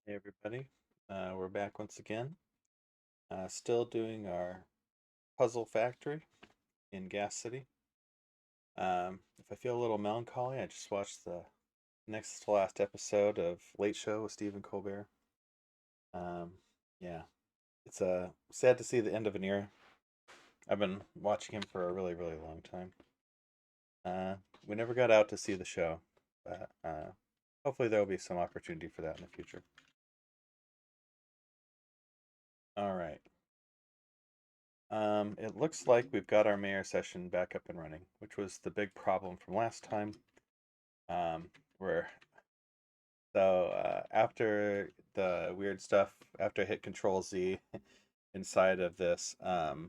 Hey everybody, we're back once again. Still doing our puzzle factory in Gas City. If I feel a little melancholy, I just watched the next to last episode of Late Show with Stephen Colbert. Um, yeah, it's sad to see the end of an era. I've been watching him for a really, really long time. We never got out to see the show, but hopefully there will be some opportunity for that in the future. All right. It looks like we've got our mayor session back up and running, which was the big problem from last time. Where after the weird stuff, after I hit Control Z inside of this, it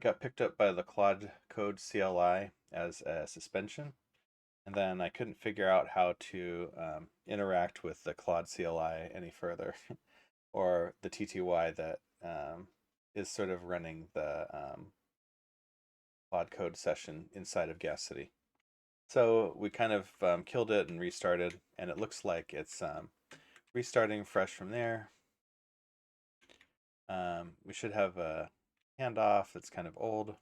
got picked up by the Claude Code CLI as a suspension, and then I couldn't figure out how to interact with the Claude CLI any further, or the TTY that is sort of running the Claude Code session inside of Gas City. So we kind of killed it and restarted, and it looks like it's restarting fresh from there. We should have a handoff that's kind of old.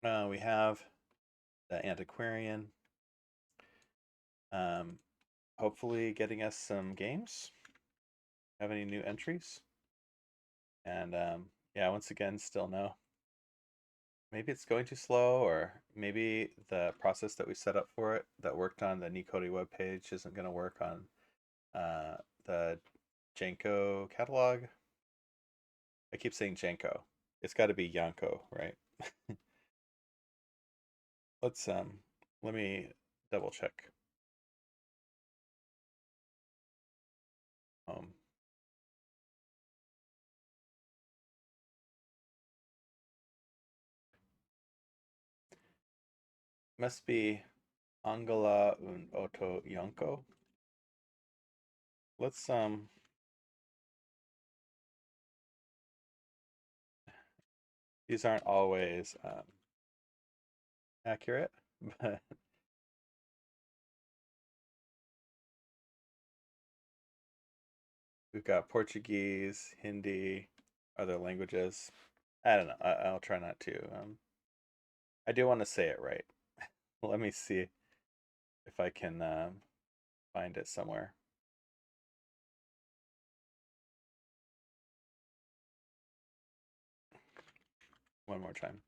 We have the antiquarian, um, hopefully getting us some games. Have any new entries? And yeah, once again, still no. Maybe it's going too slow, or maybe the process that we set up for it that worked on the Nicody webpage isn't going to work on the Janko catalog. I keep saying Janko. It's got to be Janko, right? Let's let me double check. Um Must be Angela und Otto Janko. Let's these aren't always accurate, but we've got Portuguese, Hindi, other languages. I don't know. I'll try not to. I do want to say it right. Let me see if I can find it somewhere. One more time.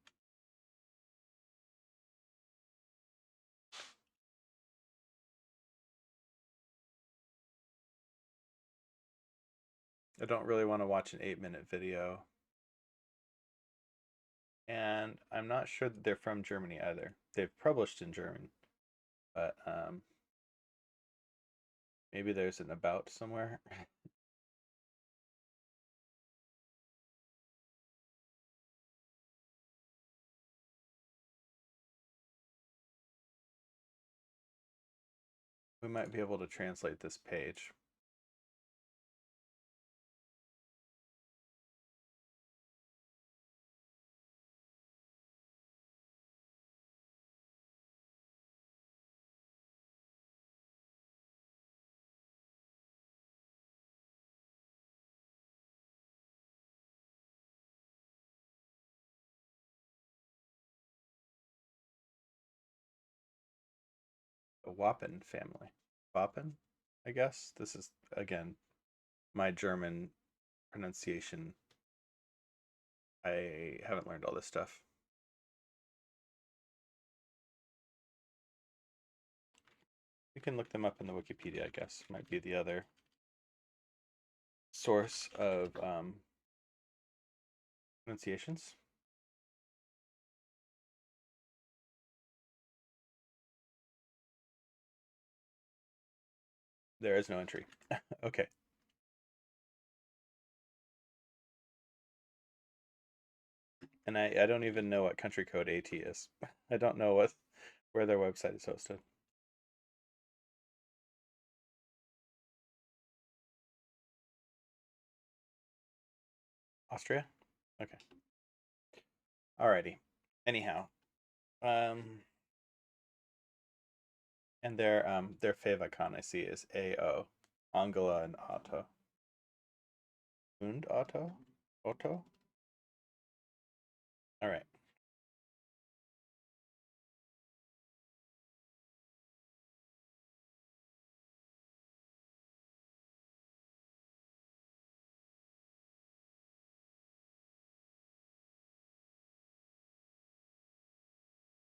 I don't really want to watch an 8-minute video. And I'm not sure that they're from Germany either. They've published in German, but maybe there's an about somewhere. We might be able to translate this page. The Wappen family. Wappen, I guess. This is, again, my German pronunciation. I haven't learned all this stuff. You can look them up in the Wikipedia, I guess. Might be the other source of pronunciations. There is no entry. Okay. And I don't even know what country code AT is. I don't know where their website is hosted. Austria? Okay. Alrighty. Anyhow, um, And their favicon I see is AO, Angela and Otto. Und Otto? Otto? All right.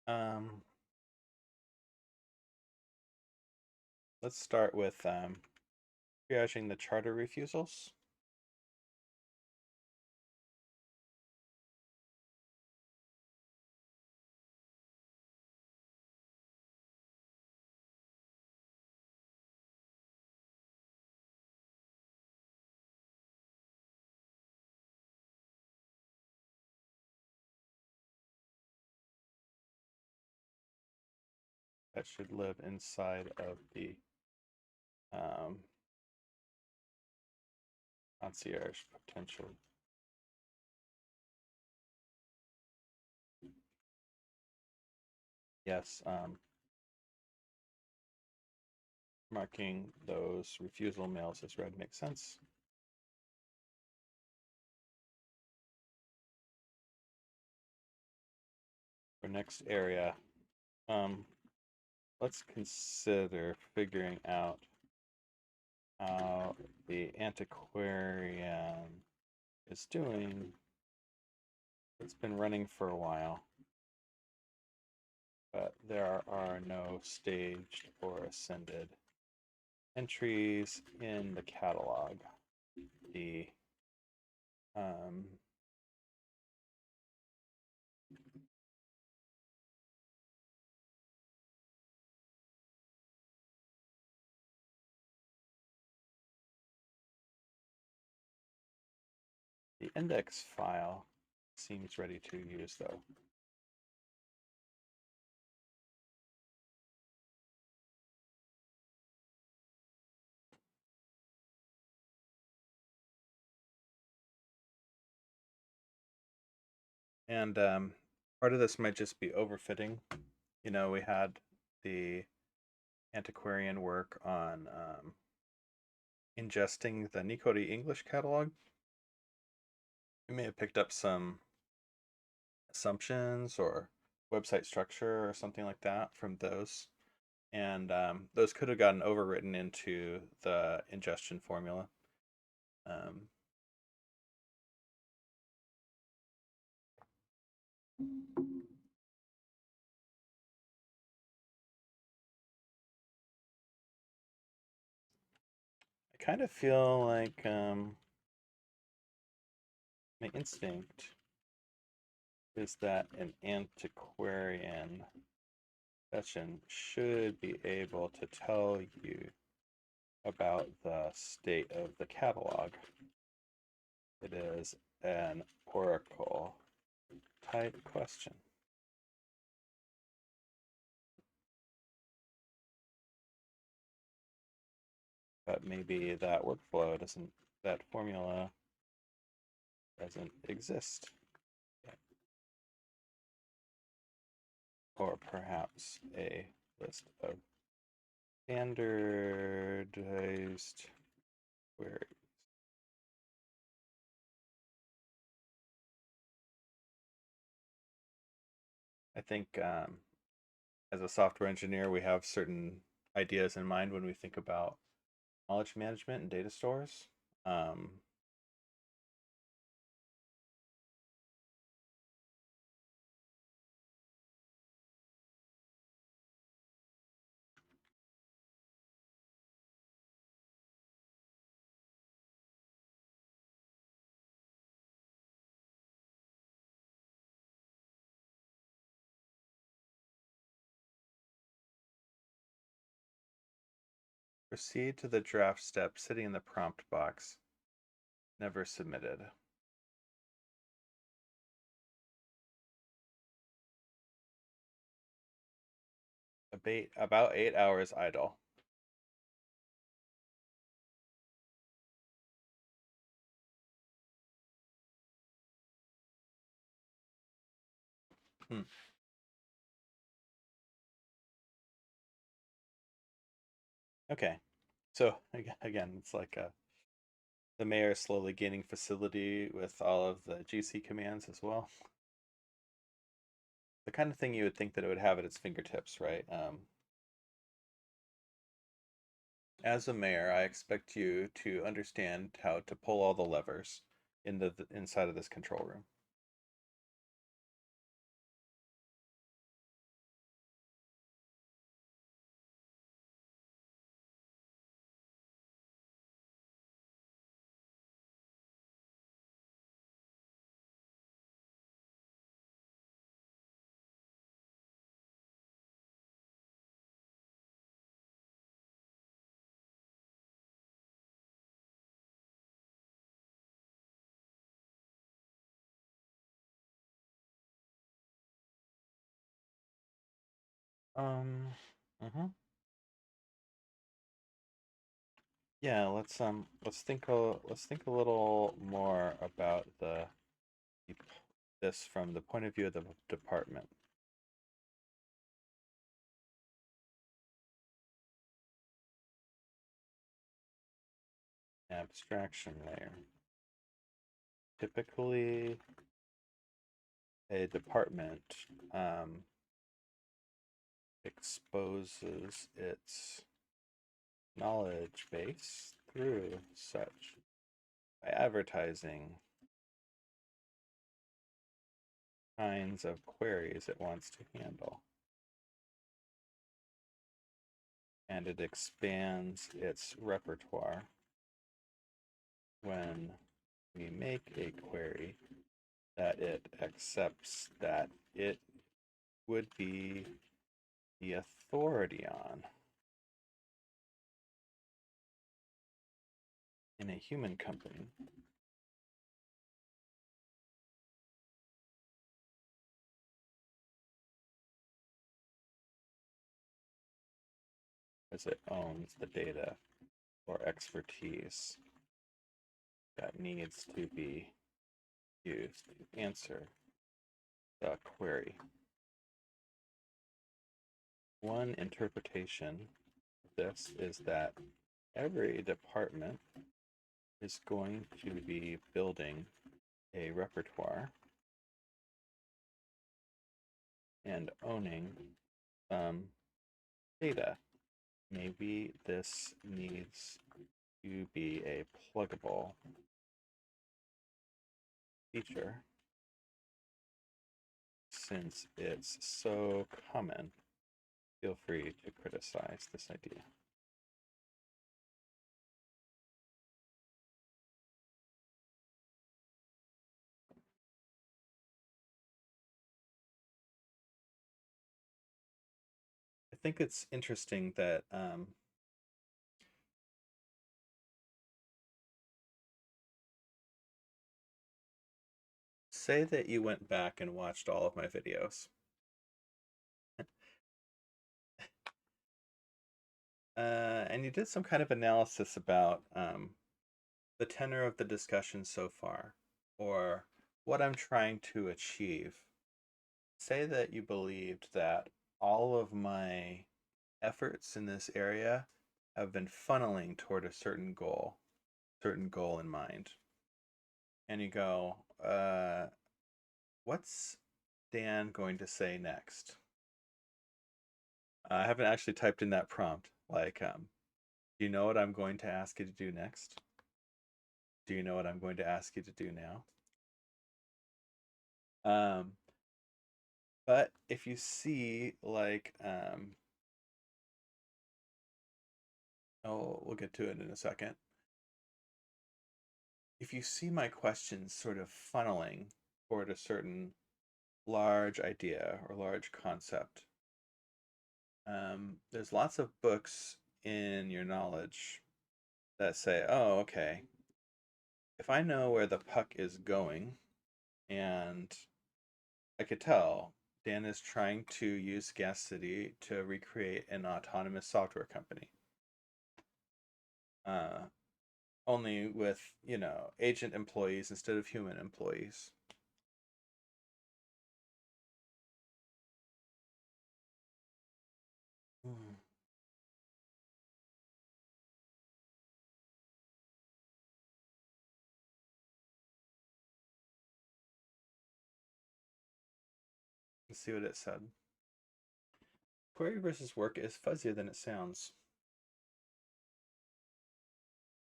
Um, let's start with triaging the charter refusals. That should live inside of the um, concierge potentially. Yes, marking those refusal mails as read makes sense. For next area, let's consider figuring out how the antiquarian is doing. It's been running for a while, but there are no staged or ascended entries in the catalog. The um, the index file seems ready to use though. And part of this might just be overfitting. You know, we had the antiquarian work on ingesting the Nicodi English catalog. We may have picked up some assumptions or website structure or something like that from those. And those could have gotten overwritten into the ingestion formula. Um, I kind of feel like my instinct is that an antiquarian session should be able to tell you about the state of the catalog. It is an oracle type question. But maybe that workflow doesn't, that formula doesn't exist yet. Or perhaps a list of standardized queries. I think as a software engineer, we have certain ideas in mind when we think about knowledge management and data stores. Proceed to the draft step sitting in the prompt box. Never submitted. About 8 hours idle. Hmm. Okay. So again, it's like the mayor is slowly gaining facility with all of the GC commands as well. The kind of thing you would think that it would have at its fingertips, right? As a mayor, I expect you to understand how to pull all the levers in the inside of this control room. Um, mhm. Yeah, let's think a little more about this from the point of view of the department. Abstraction layer. Typically, a department um, exposes its knowledge base through such by advertising kinds of queries it wants to handle. And it expands its repertoire when we make a query that it accepts that it would be the authority on in a human company. As it owns the data or expertise that needs to be used to answer the query. One interpretation of this is that every department is going to be building a repertoire and owning data. Maybe this needs to be a pluggable feature since it's so common. Feel free to criticize this idea. I think it's interesting that say that you went back and watched all of my videos. And you did some kind of analysis about the tenor of the discussion so far, or what I'm trying to achieve. Say that you believed that all of my efforts in this area have been funneling toward a certain goal in mind. And you go, what's Dan going to say next? I haven't actually typed in that prompt. Like, do you know what I'm going to ask you to do next? Do you know what I'm going to ask you to do now? Um, but if you see, like, oh, we'll get to it in a second. If you see my questions sort of funneling toward a certain large idea or large concept, there's lots of books in your knowledge that say, oh, okay, if I know where the puck is going, and I could tell Dan is trying to use Gas City to recreate an autonomous software company. Uh, Only with, agent employees instead of human employees. Hmm. Let's see what it said. Query versus work is fuzzier than it sounds.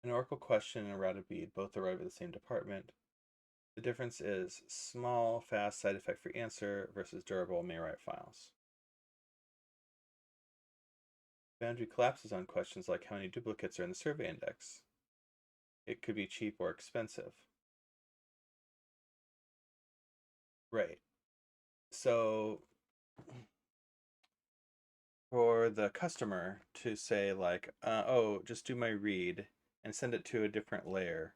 An Oracle question and a routed bead both arrive at the same department. The difference is small, fast, side effect free answer versus durable may write files. Boundary collapses on questions like how many duplicates are in the survey index. It could be cheap or expensive. Right. So for the customer to say like, oh, just do my read and send it to a different layer,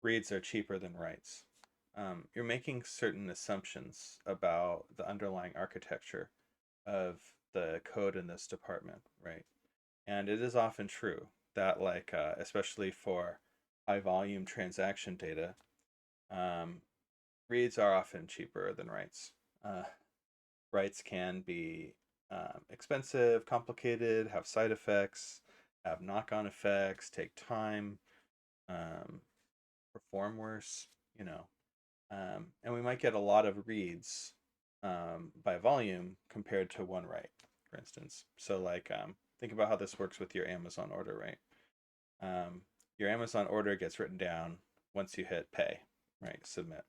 reads are cheaper than writes. You're making certain assumptions about the underlying architecture of the code in this department, right? And it is often true that, like, especially for high volume transaction data, um, reads are often cheaper than writes. Writes can be expensive, complicated, have side effects, have knock on effects, take time, um, perform worse, you know. And we might get a lot of reads by volume compared to one write, for instance. So, like, think about how this works with your Amazon order, right? Your Amazon order gets written down once you hit pay, right? Submit.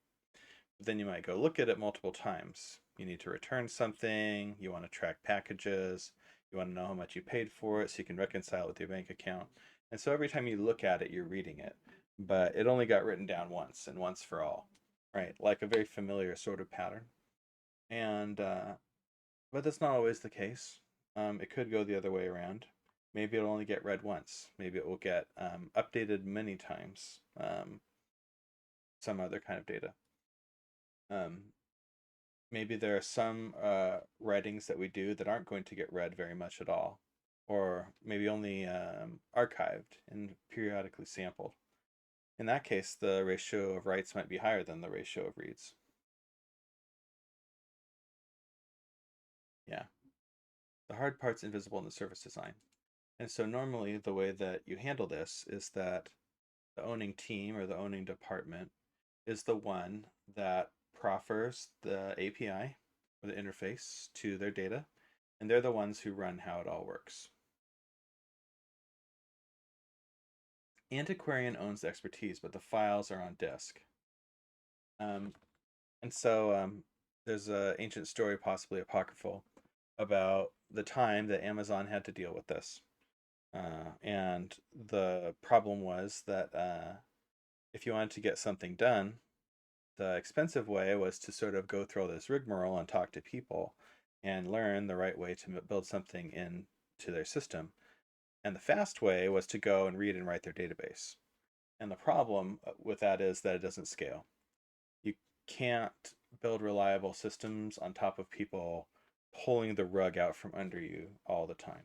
But then you might go look at it multiple times. You need to return something, you want to track packages, you want to know how much you paid for it so you can reconcile it with your bank account. And so every time you look at it, you're reading it. But it only got written down once and once for all, right? Like a very familiar sort of pattern. And, but that's not always the case. It could go the other way around. Maybe it'll only get read once. Maybe it will get updated many times. Some other kind of data. Maybe there are some writings that we do that aren't going to get read very much at all, or maybe only archived and periodically sampled. In that case, the ratio of writes might be higher than the ratio of reads. Yeah. The hard part's invisible in the service design. And so normally the way that you handle this is that the owning team or the owning department is the one that proffers the API or the interface to their data, and they're the ones who run how it all works. Antiquarian owns the expertise, but the files are on disk. And so there's an ancient story, possibly apocryphal, about the time that Amazon had to deal with this. And the problem was that if you wanted to get something done, the expensive way was to sort of go through all this rigmarole and talk to people and learn the right way to build something into their system. And the fast way was to go and read and write their database. And the problem with that is that it doesn't scale. You can't build reliable systems on top of people pulling the rug out from under you all the time.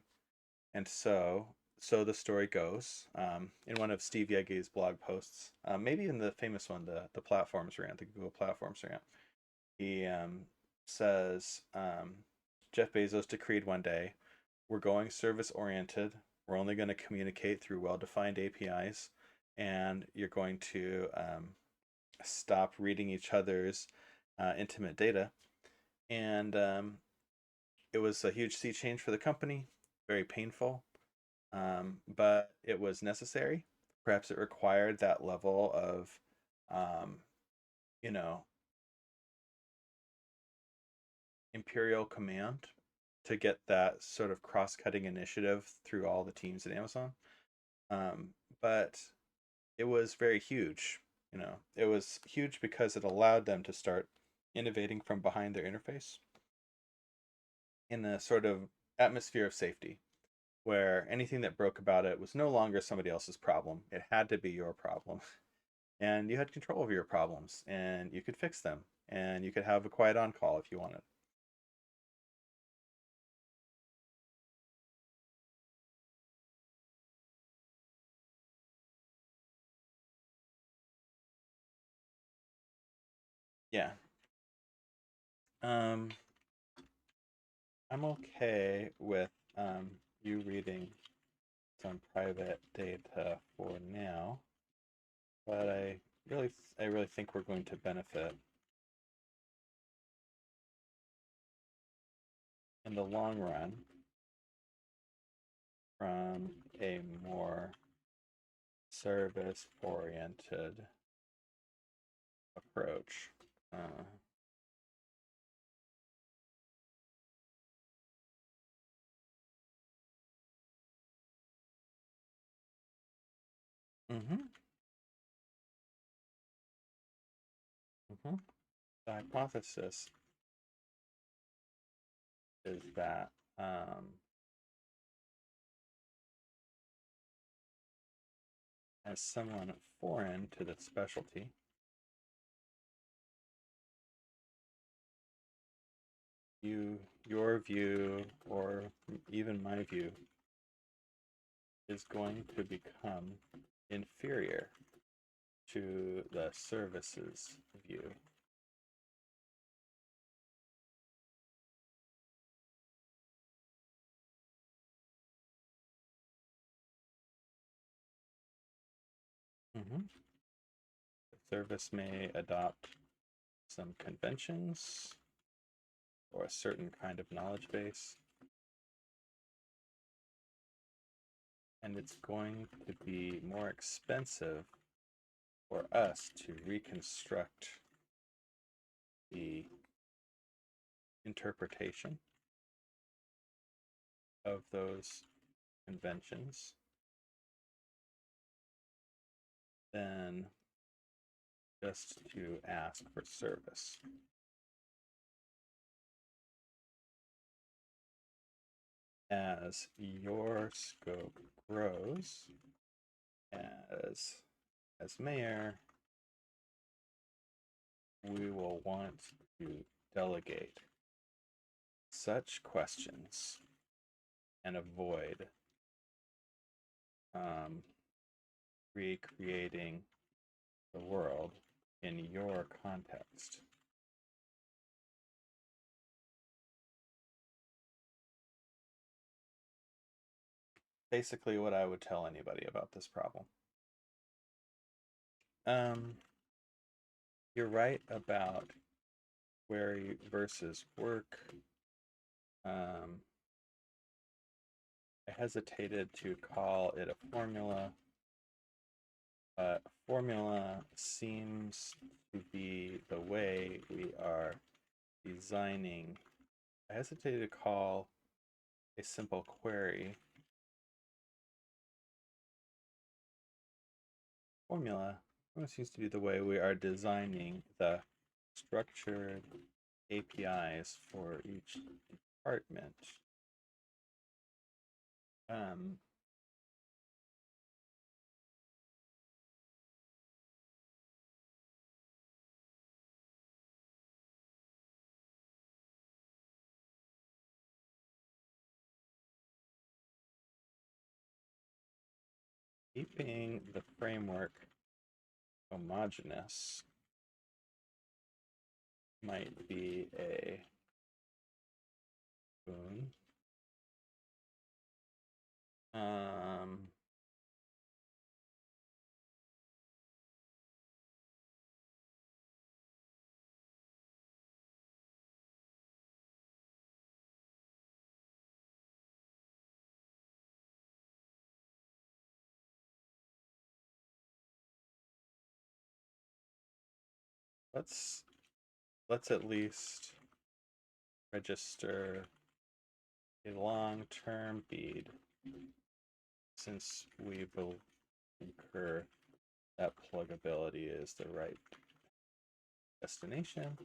And so the story goes in one of Steve Yegi's blog posts, maybe in the famous one, the platforms rant, the Google platforms rant. He says Jeff Bezos decreed one day, we're going service oriented. We're only going to communicate through well-defined APIs, and you're going to stop reading each other's intimate data. And it was a huge sea change for the company, very painful, but it was necessary. Perhaps it required that level of, um, you know, imperial command to get that sort of cross-cutting initiative through all the teams at Amazon. But it was very huge. It was huge because it allowed them to start innovating from behind their interface in a sort of atmosphere of safety, where anything that broke about it was no longer somebody else's problem. It had to be your problem. And you had control over your problems, and you could fix them, and you could have a quiet on call if you wanted. Yeah. Um, I'm okay with you reading some private data for now, but I really think we're going to benefit in the long run from a more service-oriented approach. Mm-hmm. Mm-hmm. The hypothesis is that as someone foreign to the specialty, your view, or even my view, is going to become inferior to the services view. Mm-hmm. The service may adopt some conventions or a certain kind of knowledge base, and it's going to be more expensive for us to reconstruct the interpretation of those conventions than just to ask for service. As your scope grows as mayor, we will want to delegate such questions and avoid recreating the world in your context. Basically, what I would tell anybody about this problem. You're right about query versus work. I hesitated to call it a formula, but formula seems to be the way we are designing. I hesitated to call a simple query formula. Formula seems to be the way we are designing the structured APIs for each department. Keeping the framework homogeneous might be a boon. Let's at least register a long-term bead, since we will concur that pluggability is the right destination.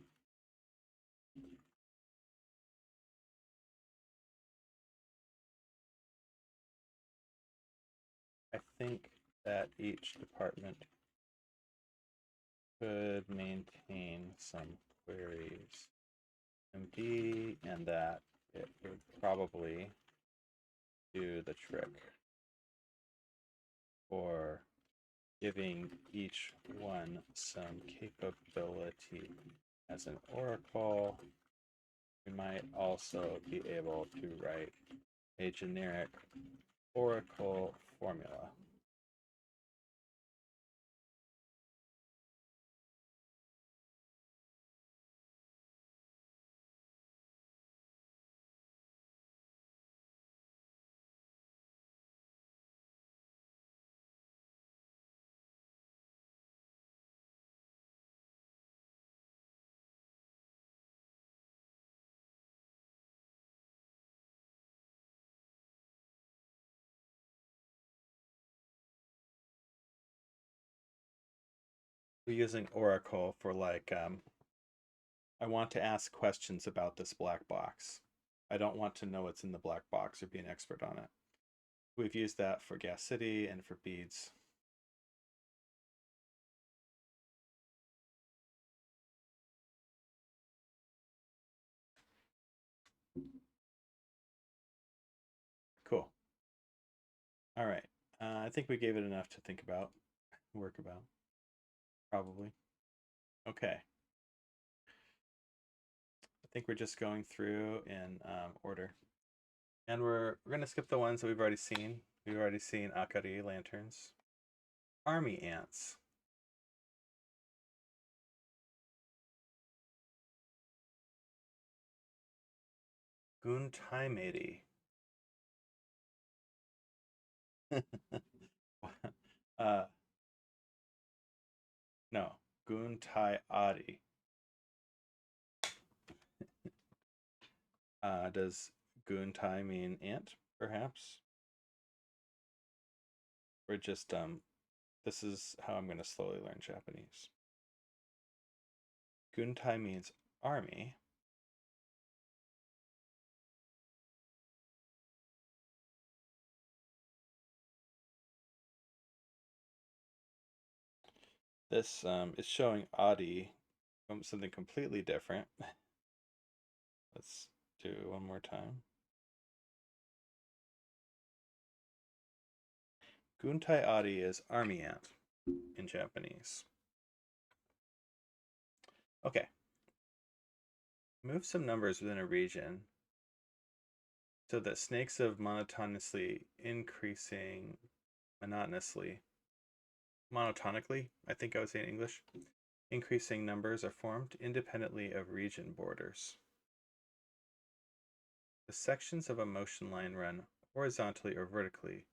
I think that each department could maintain some queries MD, and that it would probably do the trick for giving each one some capability. As an oracle, we might also be able to write a generic oracle formula. we're using Oracle for like, I want to ask questions about this black box. I don't want to know what's in the black box or be an expert on it. We've used that for Gas City and for beads. Cool. All right. I think we gave it enough to think about, work about, probably. Okay. I think we're just going through in order. And we're going to skip the ones that we've already seen. We've already seen Akari lanterns. Army ants. Guntaimeri. uh, no, Guntai Adi. Does Guntai mean ant, perhaps? Or just, this is how I'm going to slowly learn Japanese. Guntai means army. This is showing Adi something completely different. Let's do it one more time. Guntai Adi is army ant in Japanese. Okay. Move some numbers within a region so that snakes of monotonously, I think I would say in English, increasing numbers are formed independently of region borders. The sections of a motion line run horizontally or vertically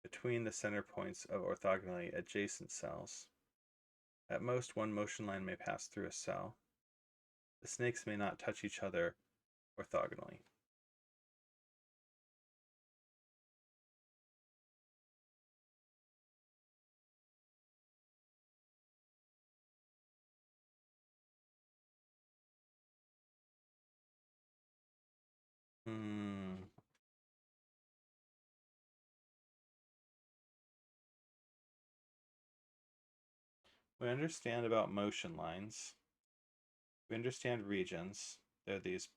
between the center points of orthogonally adjacent cells. At most, one motion line may pass through a cell. The snakes may not touch each other orthogonally. We understand about motion lines. We understand regions. They're these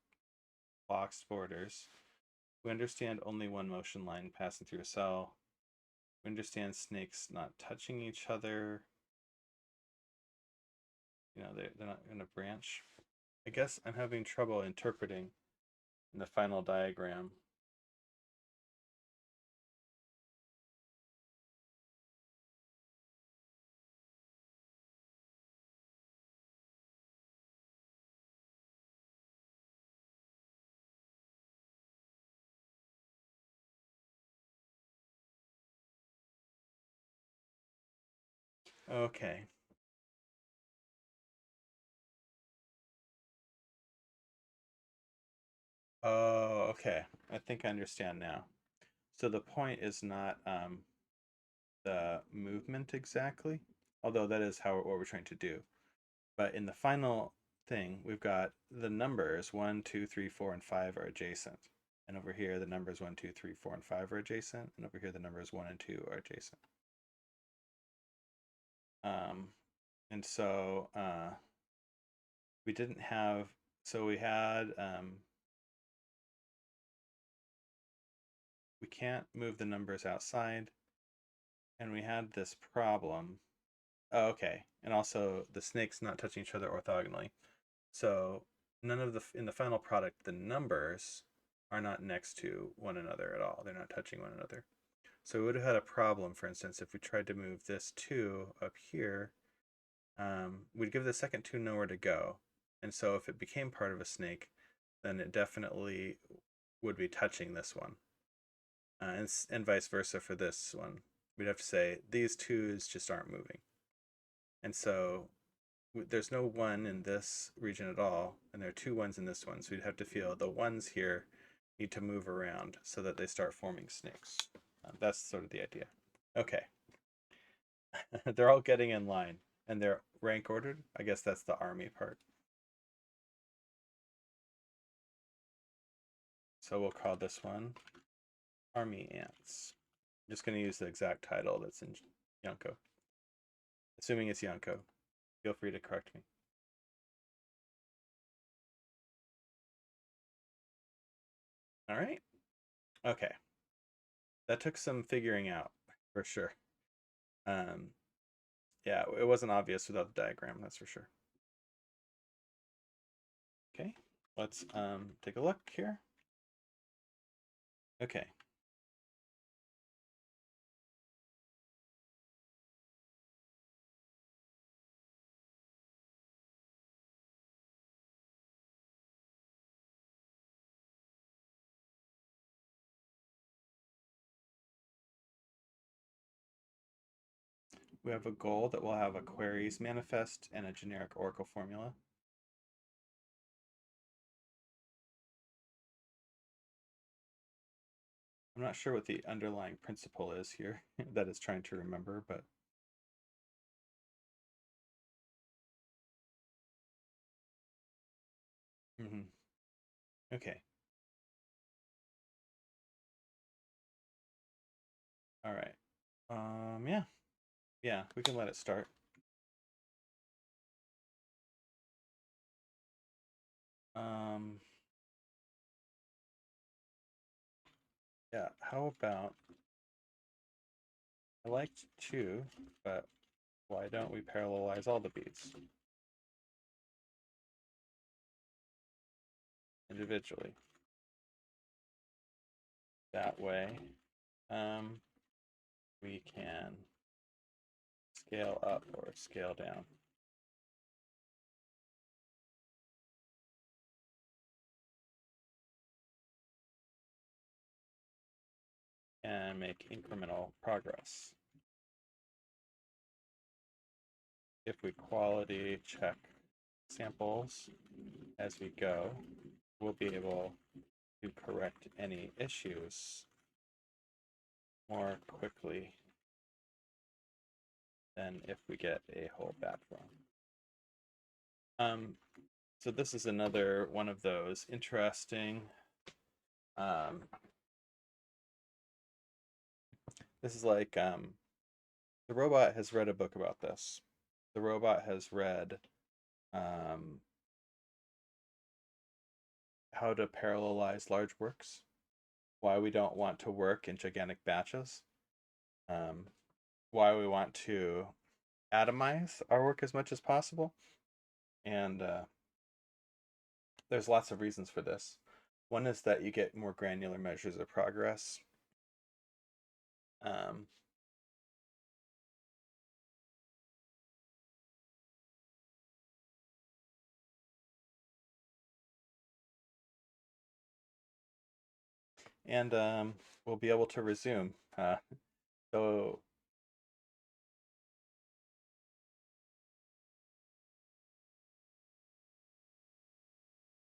boxed borders. We understand only one motion line passing through a cell. We understand snakes not touching each other. You know, they're not going to branch. I guess I'm having trouble interpreting in the final diagram. Okay. Oh, okay. I think I understand now. So the point is not the movement exactly, although that is what we're trying to do. But in the final thing, we've got the numbers 1, 2, 3, 4, and 5 are adjacent. And over here, the numbers 1, 2, 3, 4, and 5 are adjacent. And over here, the numbers 1 and 2 are adjacent. And so we didn't have, so we had, we can't move the numbers outside. And we had this problem. Oh, okay. And also the snakes not touching each other orthogonally. So none of in the final product, the numbers are not next to one another at all. They're not touching one another. So we would have had a problem, for instance, if we tried to move this 2 up here, we'd give the second 2 nowhere to go. And so if it became part of a snake, then it definitely would be touching this one. And vice versa for this one. We'd have to say these 2's just aren't moving. And so there's no 1 in this region at all, and there are 2 1s in this one. So we'd have to feel the 1s here need to move around so that they start forming snakes. That's sort of the idea. Okay. They're all getting in line. And they're rank ordered. I guess that's the army part. So we'll call this one Army Ants. I'm just going to use the exact title that's in Janko. Assuming it's Janko. Feel free to correct me. All right. Okay. That took some figuring out for sure. Yeah, it wasn't obvious without the diagram, that's for sure. Okay, let's take a look here. Okay. We have a goal that will have a queries manifest and a generic Oracle formula. I'm not sure what the underlying principle is here that it's trying to remember, but okay. All right. Yeah. Yeah, we can let it start. Yeah, how about I liked 2, but why don't we parallelize all the beads individually? That way, we can scale up or scale down. And make incremental progress. If we quality check samples as we go, we'll be able to correct any issues more quickly than if we get a whole batch wrong. So this is another one of those interesting. This is like the robot has read a book about this. The robot has read how to parallelize large works, why we don't want to work in gigantic batches, why we want to atomize our work as much as possible. And there's lots of reasons for this. One is that you get more granular measures of progress. Um, and we'll be able to resume. So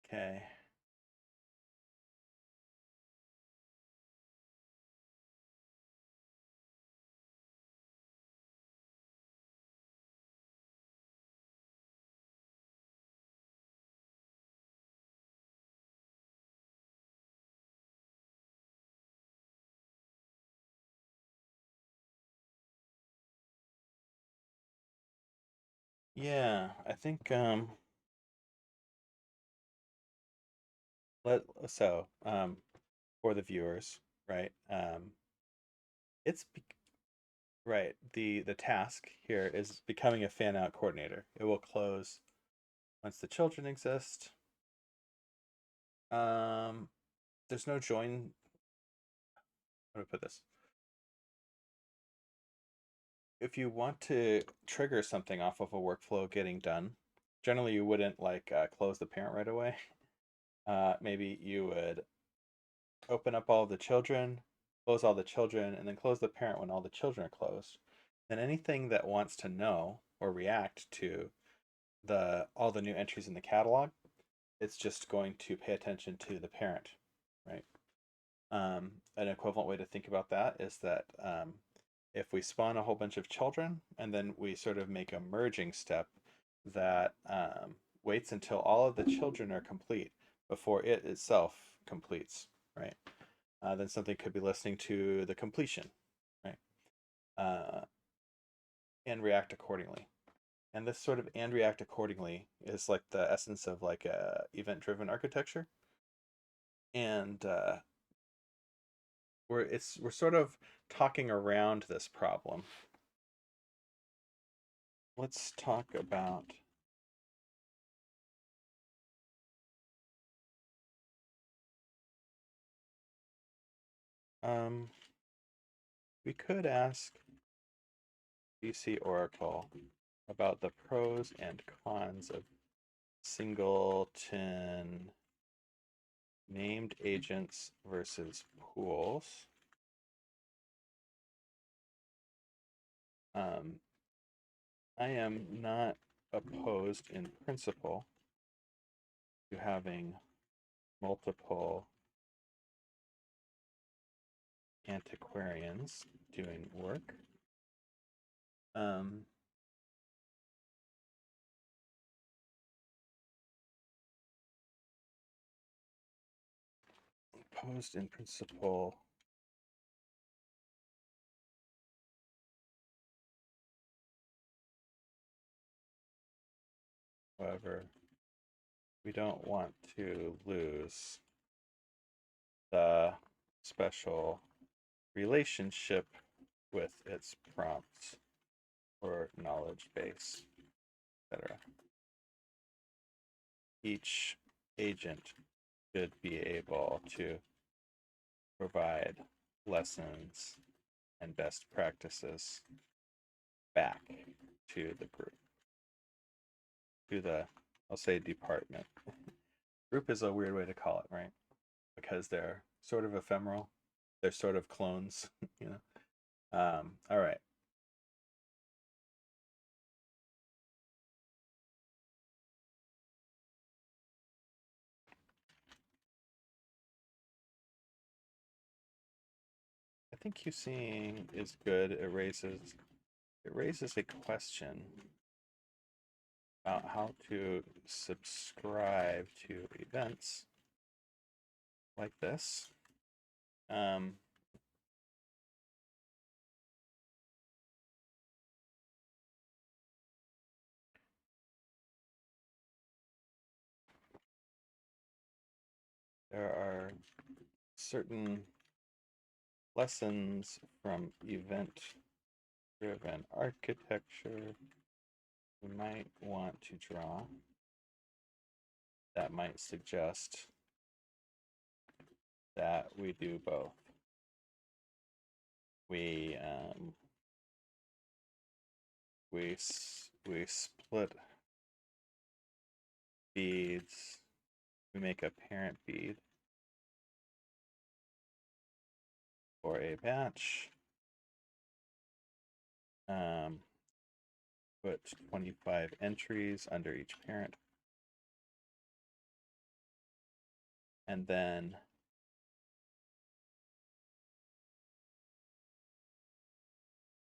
okay. Yeah, I think for the viewers, right? It's right. The task here is becoming a fan out coordinator. It will close once the children exist. There's no join. How do I put this? If you want to trigger something off of a workflow getting done, generally you wouldn't like close the parent right away. Maybe you would open up all of the children, close all the children, and then close the parent when all the children are closed. Then anything that wants to know or react to all the new entries in the catalog, it's just going to pay attention to the parent, right? An equivalent way to think about that is that if we spawn a whole bunch of children and then we sort of make a merging step that waits until all of the children are complete before it itself completes, right? Then something could be listening to the completion, right? And react accordingly. And this sort of and react accordingly is like the essence of like a event-driven architecture. And we're sort of talking around this problem. Let's talk about we could ask DC Oracle about the pros and cons of singleton named agents versus pools. I am not opposed in principle to having multiple antiquarians doing work. Opposed in principle. However, we don't want to lose the special relationship with its prompts or knowledge base, etc. Each agent should be able to provide lessons and best practices back to the group, to the, I'll say, department. Group is a weird way to call it, right? Because they're sort of ephemeral. They're sort of clones, you know. All right. I think QCing is good. It raises a question about how to subscribe to events like this. There are certain lessons from event-driven architecture we might want to draw that might suggest that we do both. We split beads. We make a parent bead for a batch. Put 25 entries under each parent. And then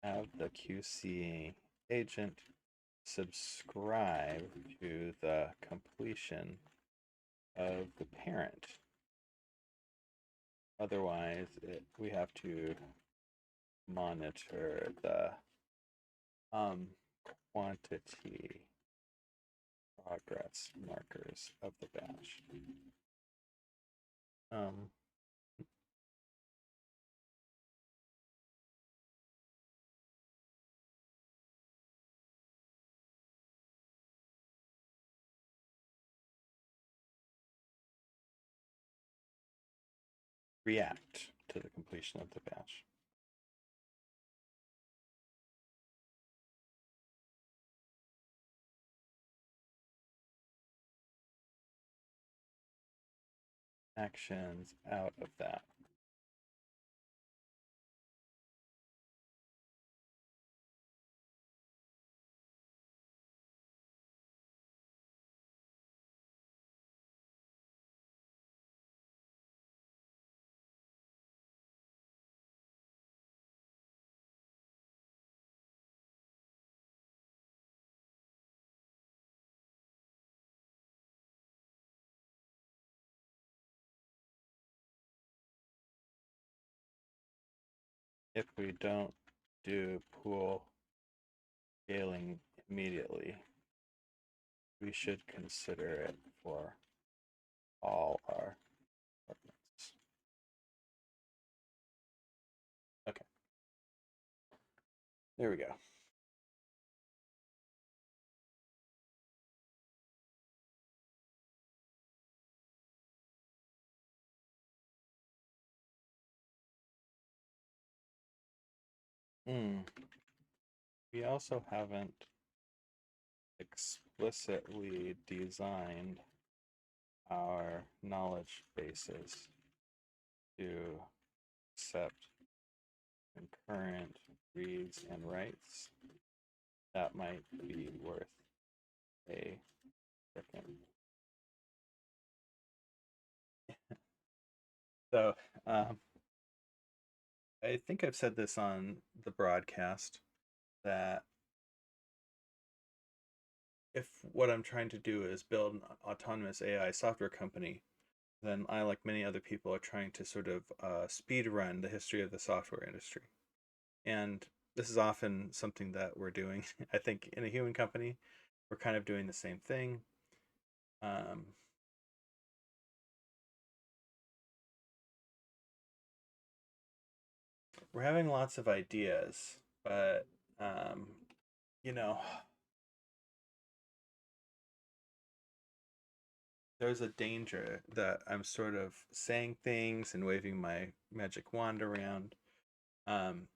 have the QC agent subscribe to the completion of the parent. Otherwise, we have to monitor the quantity progress markers of the batch. React to the completion of the batch. Actions out of that. if we don't do pool scaling immediately, we should consider it for all our departments. Okay. There we go. We also haven't explicitly designed our knowledge bases to accept concurrent reads and writes. That might be worth a second. So, I think I've said this on the broadcast that if what I'm trying to do is build an autonomous AI software company, then I, like many other people, are trying to sort of speed run the history of the software industry. And this is often something that we're doing. I think in a human company, we're kind of doing the same thing. Um, we're having lots of ideas, but um, you know, there's a danger that I'm sort of saying things and waving my magic wand around. Um,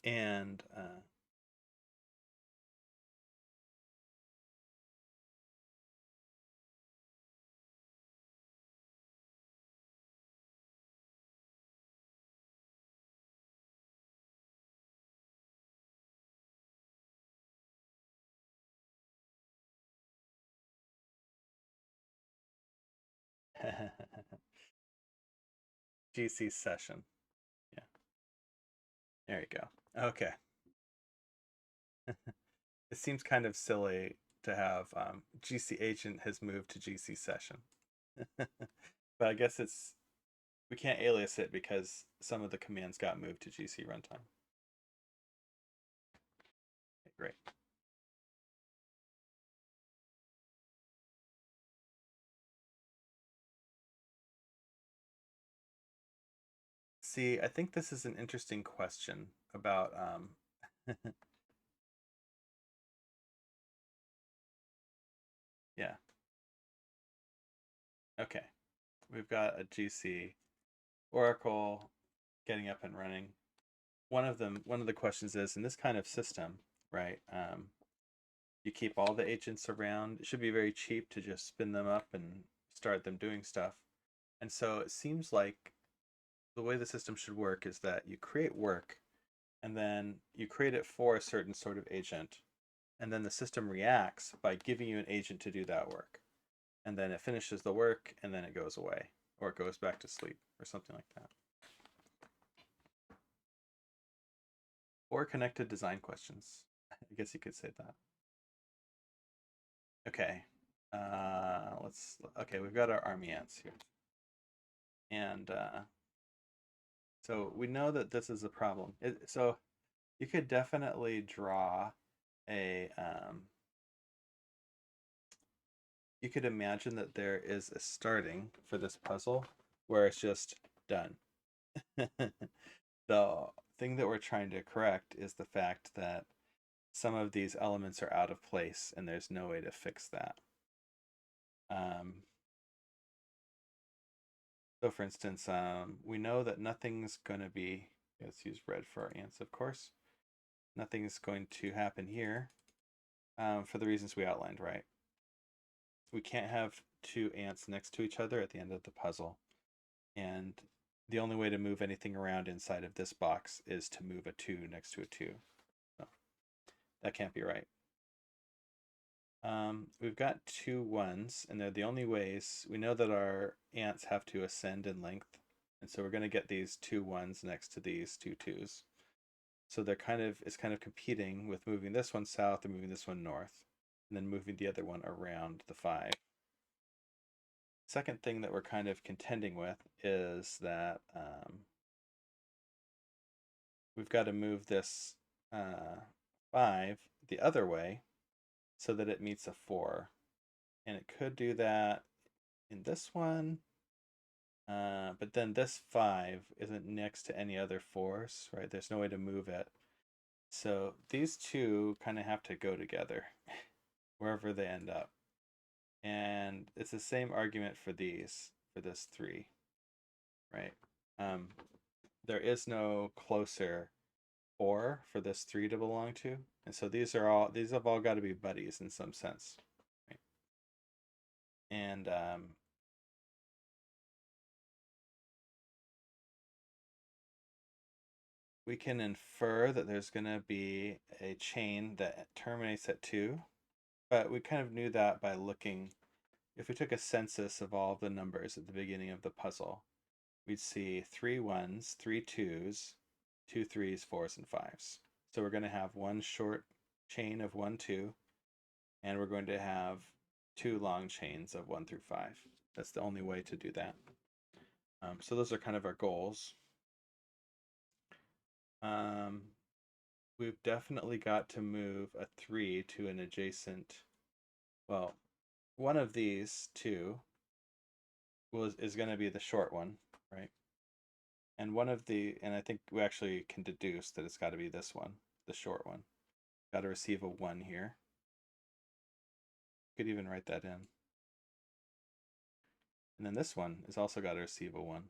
and GC session. Yeah, there you go. Okay. It seems kind of silly to have GC agent has moved to GC session. But I guess we can't alias it because some of the commands got moved to GC runtime. Okay, great. See, I think this is an interesting question about yeah. Okay. We've got a GC Oracle getting up and running. One of the questions is in this kind of system, right? You keep all the agents around. It should be very cheap to just spin them up and start them doing stuff. And so it seems like the way the system should work is that you create work and then you create it for a certain sort of agent. And then the system reacts by giving you an agent to do that work. And then it finishes the work and then it goes away or it goes back to sleep or something like that. Or connected design questions. I guess you could say that. Okay. Okay, we've got our army ants here. And so we know that this is a problem. So you could definitely draw a you could imagine that there is a starting for this puzzle where it's just done. The thing that we're trying to correct is the fact that some of these elements are out of place and there's no way to fix that. So for instance, we know that nothing's going to be, let's use red for our ants, of course. Nothing's going to happen here for the reasons we outlined, right? We can't have two ants next to each other at the end of the puzzle. And the only way to move anything around inside of this box is to move a 2 next to a 2. So that can't be right. We've got two ones, and they're the only ways. We know that our ants have to ascend in length, and so we're going to get these two ones next to these two twos. So it's kind of competing with moving this one south and moving this one north, and then moving the other one around the 5. Second thing that we're kind of contending with is that we've got to move this 5 the other way so that it meets a 4. And it could do that in this one, but then this 5 isn't next to any other 4s, right? There's no way to move it. So these two kind of have to go together wherever they end up. And it's the same argument for these, for this 3, right? There is no closer 4 for this 3 to belong to. And so these have all got to be buddies in some sense, right? And we can infer that there's going to be a chain that terminates at 2, but we kind of knew that by looking. If we took a census of all of the numbers at the beginning of the puzzle, we'd see 3 1s, 3 2s, 2 3s, 4s, and 5s. So we're going to have one short chain of 1, 2, and we're going to have 2 long chains of 1 through 5. That's the only way to do that. So those are kind of our goals. We've definitely got to move a 3 to an adjacent, well, one of these two is going to be the short one, right? And I think we actually can deduce that it's got to be this one, the short one. Got to receive a 1 here. Could even write that in. And then this one is also got to receive a 1.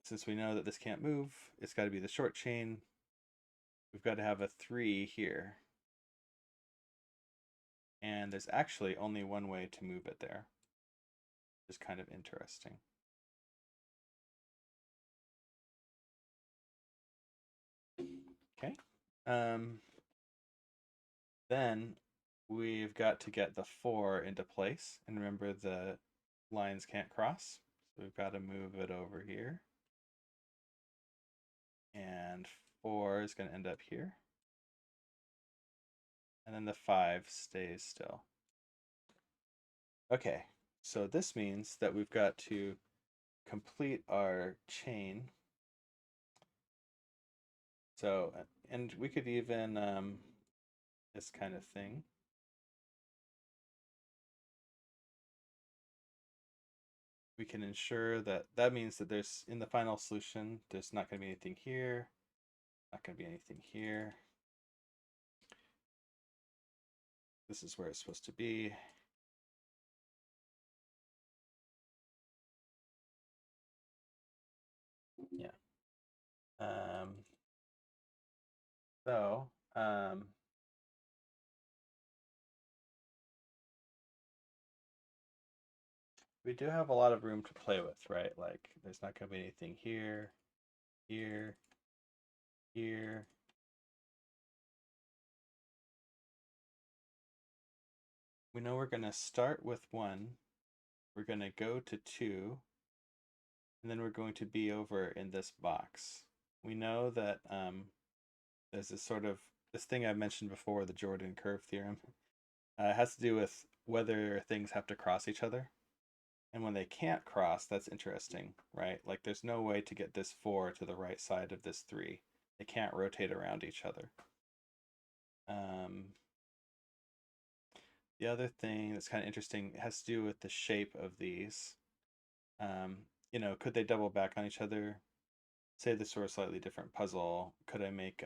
Since we know that this can't move, it's got to be the short chain. We've got to have a 3 here. And there's actually only one way to move it there, which is kind of interesting. Okay. Then we've got to get the 4 into place. And remember, the lines can't cross. So we've got to move it over here. And 4 is going to end up here. And then the 5 stays still. Okay, so this means that we've got to complete our chain. So, and we could even, this kind of thing. We can ensure that means that there's, in the final solution, there's not going to be anything here, not going to be anything here. This is where it's supposed to be. Yeah. So, we do have a lot of room to play with, right? Like, there's not going to be anything here, here, here. We know we're going to start with 1. We're going to go to 2. And then we're going to be over in this box. We know that there's this thing I've mentioned before, the Jordan curve theorem. It has to do with whether things have to cross each other. And when they can't cross, that's interesting, right? Like, there's no way to get this 4 to the right side of this 3. They can't rotate around each other. The other thing that's kind of interesting has to do with the shape of these. Could they double back on each other? Say this were a slightly different puzzle. Could I make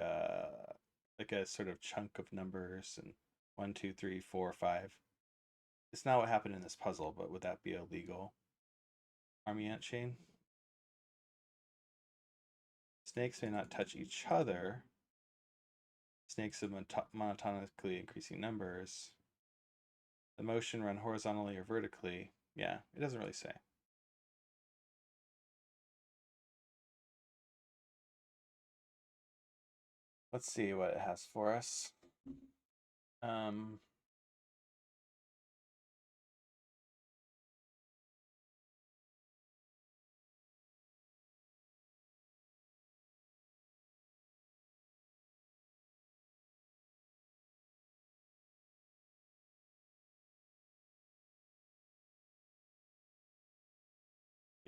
like a sort of chunk of numbers and 1, 2, 3, 4, 5? It's not what happened in this puzzle, but would that be a legal army ant chain? Snakes may not touch each other. Snakes of monotonically increasing numbers. The motion run horizontally or vertically. Yeah, it doesn't really say. Let's see what it has for us.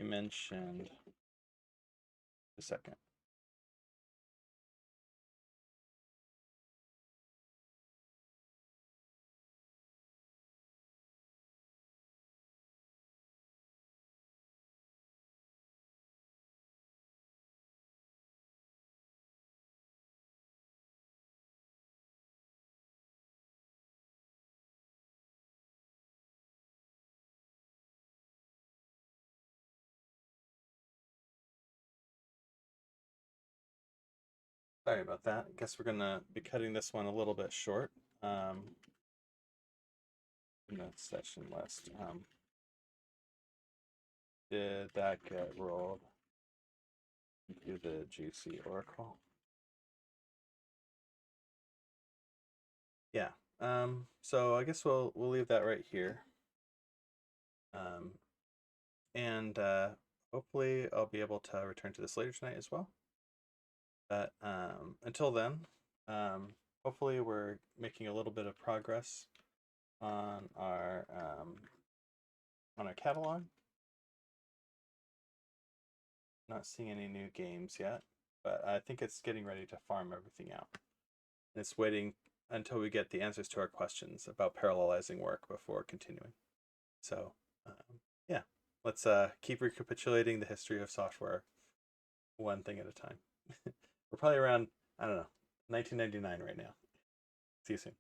you mentioned a second. Sorry about that. I guess we're gonna be cutting this one a little bit short. In that session list. Did that get rolled into the GC Oracle? Yeah. So I guess we'll leave that right here. And hopefully I'll be able to return to this later tonight as well. But until then, hopefully we're making a little bit of progress on our catalog. Not seeing any new games yet, but I think it's getting ready to farm everything out. It's waiting until we get the answers to our questions about parallelizing work before continuing. So, yeah, let's keep recapitulating the history of software one thing at a time. We're probably around, I don't know, 1999 right now. See you soon.